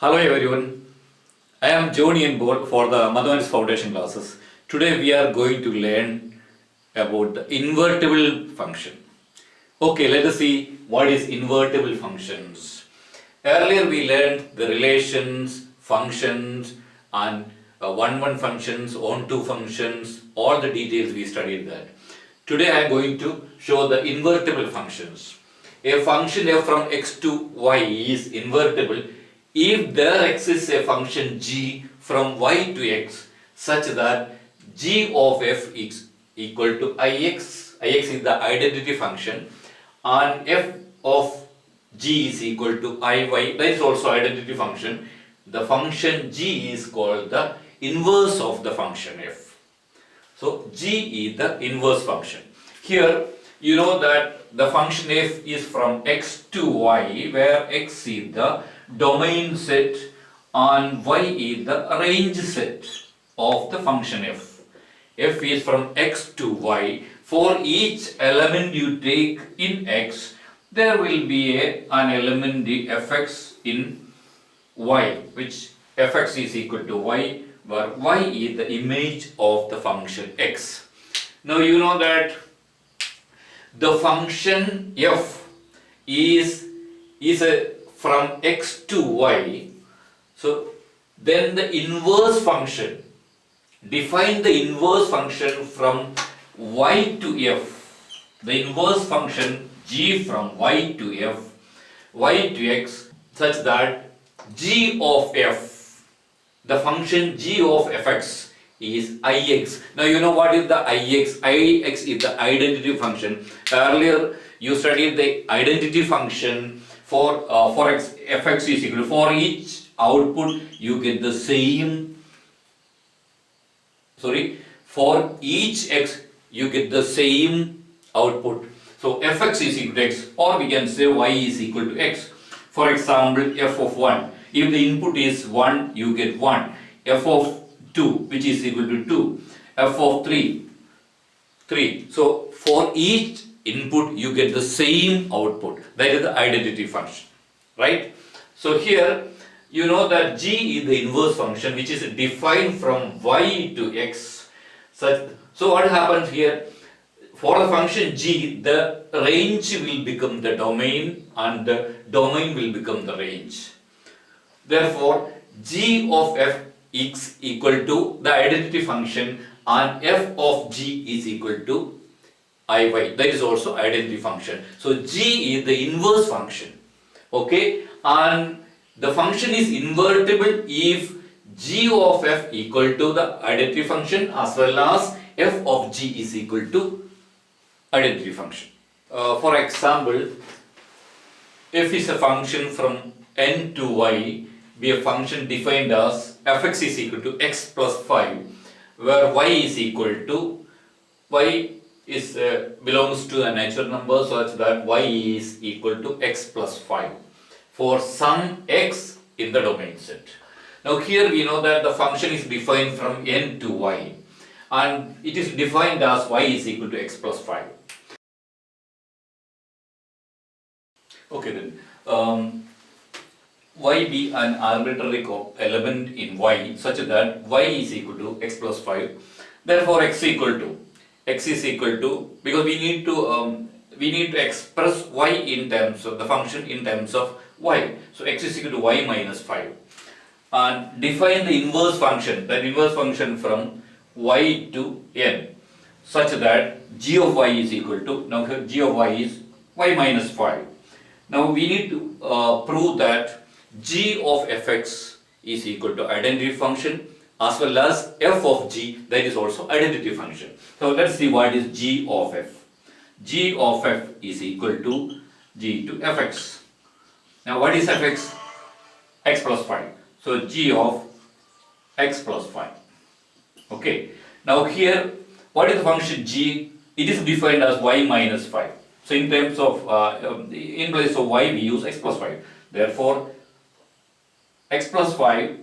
Hello everyone, I am Joni and Bol for the Mathematics Foundation classes. Today we are going to learn about the invertible function. Okay, let us see what is invertible functions. Earlier we learned the relations, functions and one-one functions, on-to functions, all the details we studied that. Today I am going to show the invertible functions. A function f from x to y is invertible if there exists a function g from y to x such that g of f is equal to ix is the identity function, and f of g is equal to iy, that is also identity function. The function g is called the inverse of the function f. So g is the inverse function. Here you know that the function f is from x to y, where x is the domain set and y is the range set of the function f. F is from x to y. For each element you take in x, there will be an element fx in y, which fx is equal to y, where y is the image of the function x. Now you know that the function f is from x to y. So then the inverse function, define the inverse function from y to f. The inverse function g from y to f, y to x, such that g of f, the function g of fx is ix. Now you know what is the ix? Ix is the identity function. Earlier you studied the identity function for x, fx is equal to, for each output you get the same, for each x you get the same output. So fx is equal to x, or we can say y is equal to x. For example, f of 1, if the input is 1 you get 1, f of 2 which is equal to 2, f of 3, 3. So for each input you get the same output. That is the identity function, right? So here you know that g is the inverse function which is defined from y to x. So what happens here? For the function g, the range will become the domain and the domain will become the range. Therefore g of f is equal to the identity function and f of g is equal to iy, that is also identity function. So g is the inverse function, okay, and the function is invertible if g of f equal to the identity function as well as f of g is equal to identity function. For example, f is a function from n to y, be a function defined as fx is equal to x plus 5, where y is equal to, y is belongs to a natural number such that y is equal to x plus 5 for some x in the domain set. Now here we know that the function is defined from n to y and it is defined as y is equal to x plus 5. Okay then, y be an arbitrary element in y such that y is equal to x plus 5. Therefore x is equal to, because we need to express y in terms of the function in terms of y. So x is equal to y minus 5, and define the inverse function, that inverse function from y to n, such that g of y is equal to, now here g of y is y minus 5. Now we need to prove that g of fx is equal to identity function as well as f of g, that is also identity function. So let's see what is g of f. G of f is equal to g to fx. Now what is fx? X plus 5. So g of x plus 5. Okay. Now here, what is the function g? It is defined as y minus 5. So in terms of, in place of y we use x plus 5. Therefore, x plus 5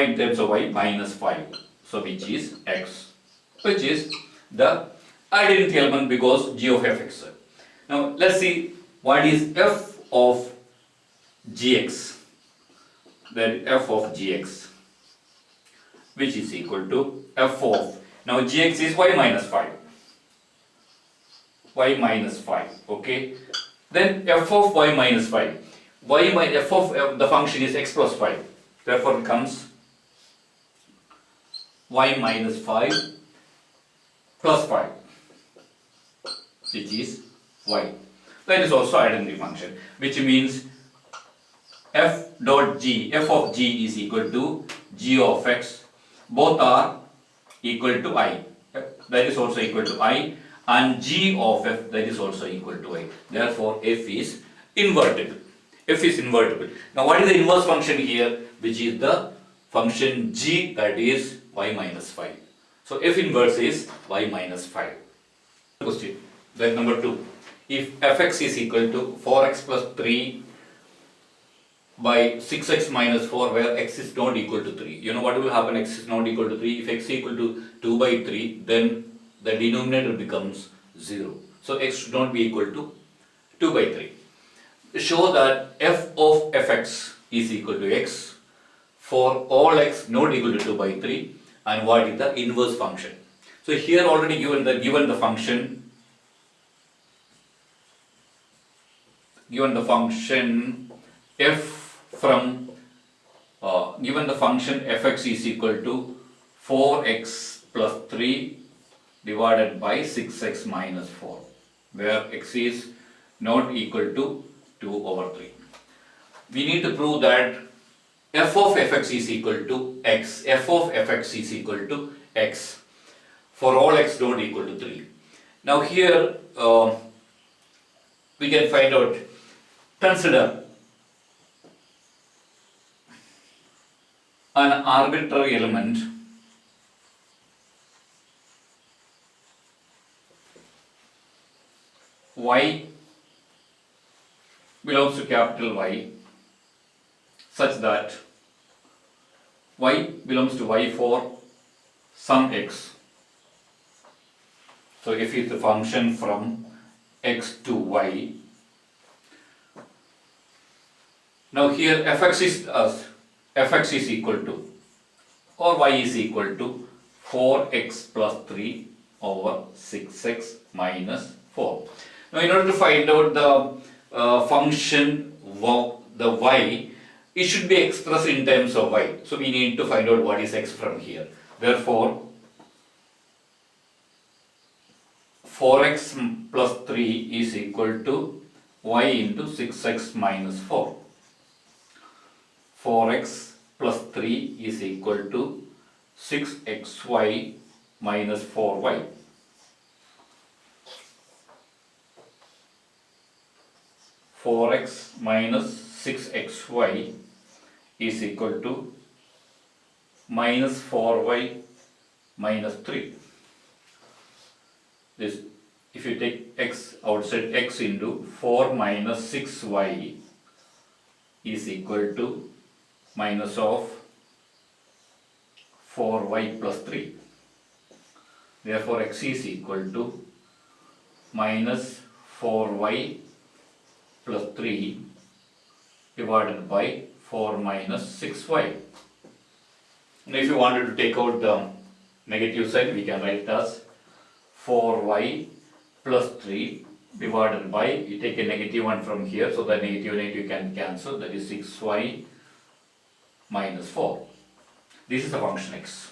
in terms of y minus 5. So which is x, which is the identity element because g of fx. Now let's see what is f of gx, that f of gx, which is equal to f of, now gx is y minus 5, okay. Then f of y minus 5, f of the function is x plus 5, therefore it comes y minus 5 plus 5, which is y. That is also identity function, which means f of g is equal to g of x, both are equal to I, that is also equal to I, and g of f, that is also equal to I. Therefore f is invertible. Now what is the inverse function here, which is the function g, that is y minus 5. So f inverse is y minus 5. Question, then number 2. If fx is equal to 4x plus 3 by 6x minus 4, where x is not equal to 3. You know what will happen, x is not equal to 3. If x is equal to 2 by 3, then the denominator becomes 0. So x should not be equal to 2 by 3. Show that f of fx is equal to x for all x not equal to 2 by 3, and what is the inverse function. So here already given the function f from given the function fx is equal to 4x plus 3 divided by 6x minus 4, where x is not equal to 2 over 3. We need to prove that f of fx is equal to x, for all x not equal to 3. Now here we can find out, consider an arbitrary element y belongs to capital Y, such that y belongs to y for some x. So if it's a function from x to y, now here fx is equal to, or y is equal to 4x plus 3 over 6x minus 4. Now in order to find out the function the y, it should be expressed in terms of y. So we need to find out what is x from here. Therefore 4x plus 3 is equal to y into 6x minus 4. 4x plus 3 is equal to 6xy minus 4y. Four x minus 6xy is equal to minus 4y minus 3. This, if you take x outside, x into 4 minus 6y is equal to minus of 4y plus 3. Therefore x is equal to minus 4y plus 3 divided by 4 minus 6y. And if you wanted to take out the negative side, we can write as 4y plus 3 divided by, you take a negative one from here, so the negative can cancel, that is 6y minus 4. This is the function x.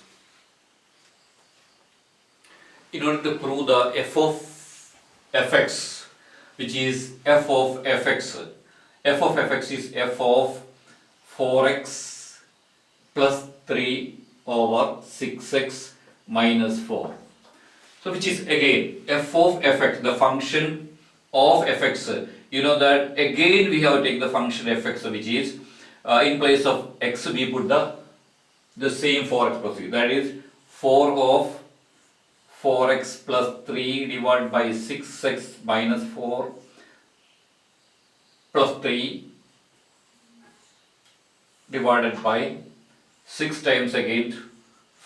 In order to prove the f of fx, which is f of fx is f of 4x plus 3 over 6x minus 4. So which is again f of fx, the function of fx. You know that again we have to take the function fx, which is in place of x we put the same 4x plus 3, that is 4 of 4x plus 3 divided by 6x minus 4 plus 3 divided by 6 times again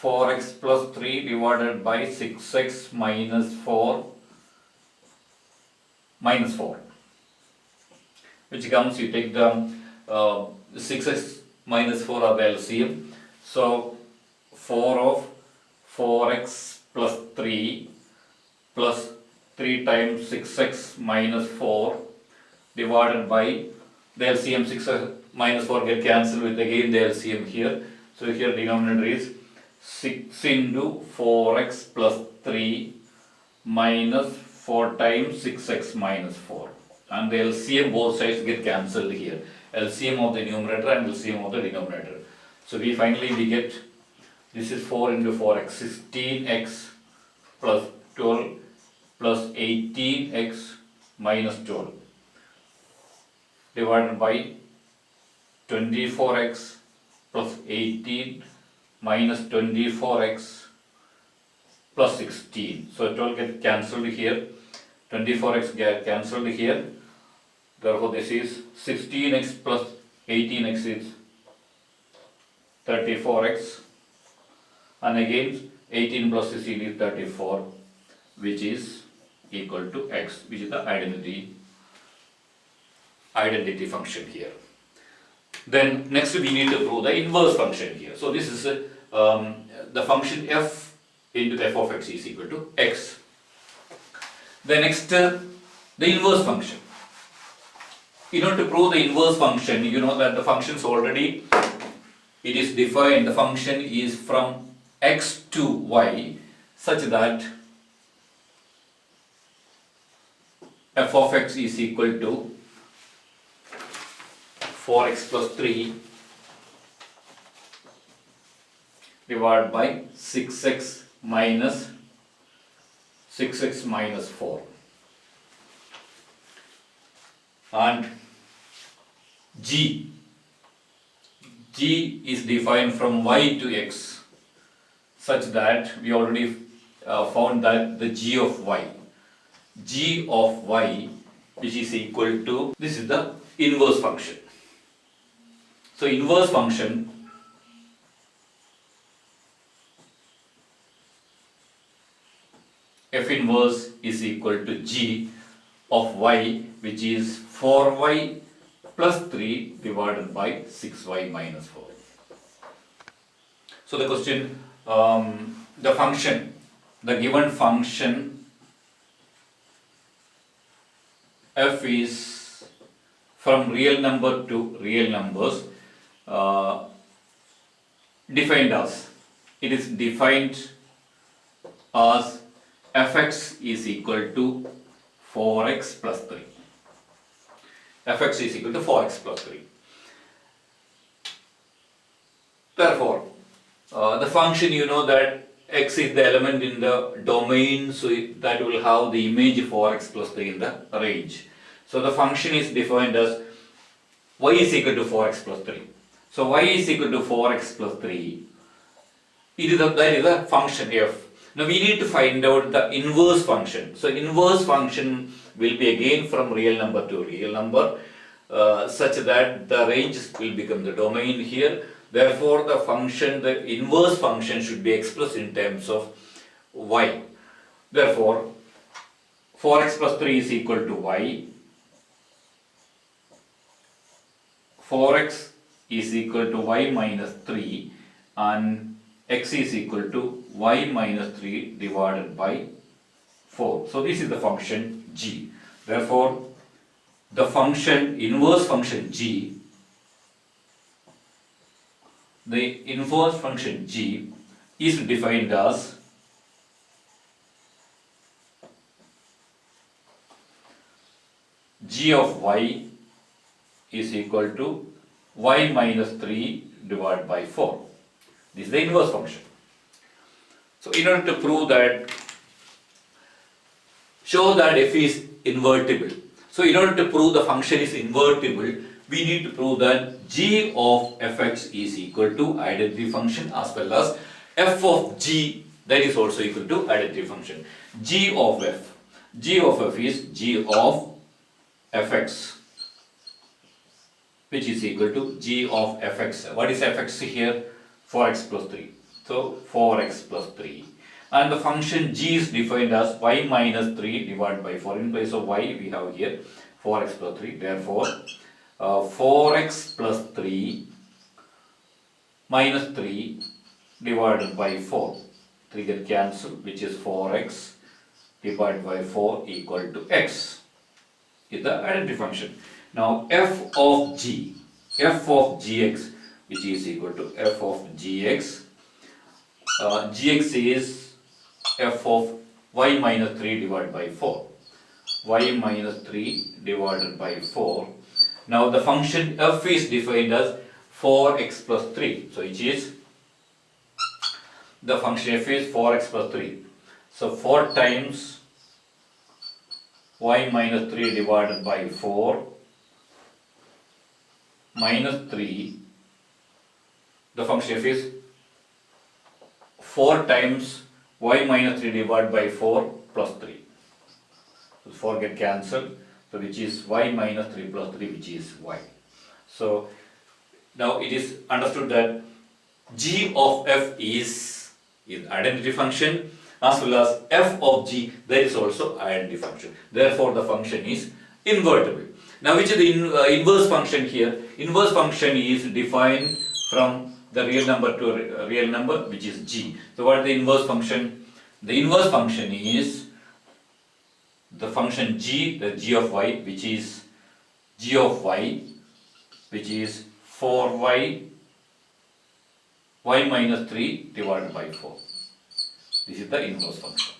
4x plus 3 divided by 6x minus 4 minus 4, which comes, you take the 6x minus 4 are the LCM. So 4 of 4x plus 3 plus 3 times 6x minus 4 divided by the LCM. 6 minus 4 get cancelled with again the LCM here. So here denominator is 6 into 4x plus 3 minus 4 times 6x minus 4, and the LCM both sides get cancelled here. LCM of the numerator and LCM of the denominator. So we get this is 4 into 4x, 16x plus 12 plus 18x minus 12 divided by 24x plus 18 minus 24x plus 16. So 12 get cancelled here, 24x get cancelled here. Therefore this is 16x plus 18x is 34x, and again 18 plus 16 is 34, which is equal to x, which is the identity function here. Then next we need to prove the inverse function here. So this is the function f into the f of x is equal to x. The next the inverse function. In order to prove the inverse function, you know that the functions already it is defined. The function is from x to y such that f of x is equal to 4x plus 3 divided by 6x minus 4, and g is defined from y to x such that we already found that the g of y which is equal to, this is the inverse function. So inverse function f inverse is equal to g of y, which is 4y plus 3 divided by 6y minus 4. So the question, the given function f is from real number to real numbers, defined as, it is defined as fx is equal to 4x plus 3. Fx is equal to 4x plus 3. Therefore, the function, you know that x is the element in the domain, so that will have the image 4x plus 3 in the range. So the function is defined as y is equal to 4x plus 3. So y is equal to 4x plus 3. That is the function f. Now we need to find out the inverse function. So inverse function will be again from real number to real number, such that the range will become the domain here. Therefore the inverse function should be expressed in terms of y. Therefore 4x plus 3 is equal to y, 4x is equal to y minus 3, and x is equal to y minus 3 divided by 4. So this is the function g. Therefore the inverse function g is defined as g of y is equal to y minus 3 divided by 4. This is the inverse function. So in order to prove that, show that f is invertible. So in order to prove the function is invertible, we need to prove that g of fx is equal to identity function as well as f of g, that is also equal to identity function. G of f is g of fx, which is equal to g of fx. What is fx here? 4x plus 3. So 4x plus 3. And the function g is defined as y minus 3 divided by 4. In place of y we have here 4x plus 3. Therefore 4x plus 3 minus 3 divided by 4. 3 get cancelled, which is 4x divided by 4 equal to x. Is the identity function. Now f of gx, which is equal to f of gx. Gx is f of y minus 3 divided by 4. Y minus 3 divided by 4. Now the function f is defined as 4x plus 3. So which is the function f is 4x plus 3. So 4 times y minus 3 divided by 4 minus 3. The function f is 4 times y minus 3 divided by 4 plus 3. So 4 get cancelled. So which is y minus 3 plus 3, which is y. So now it is understood that g of f is identity function, as well as f of g, that is also identity function. Therefore the function is invertible. Now which is the inverse function here? Inverse function is defined from the real number to a real number, which is g. So what is the inverse function? The inverse function is the function g, the g of y, which is g of y, which is 4y y minus 3 divided by 4. This is the inverse function.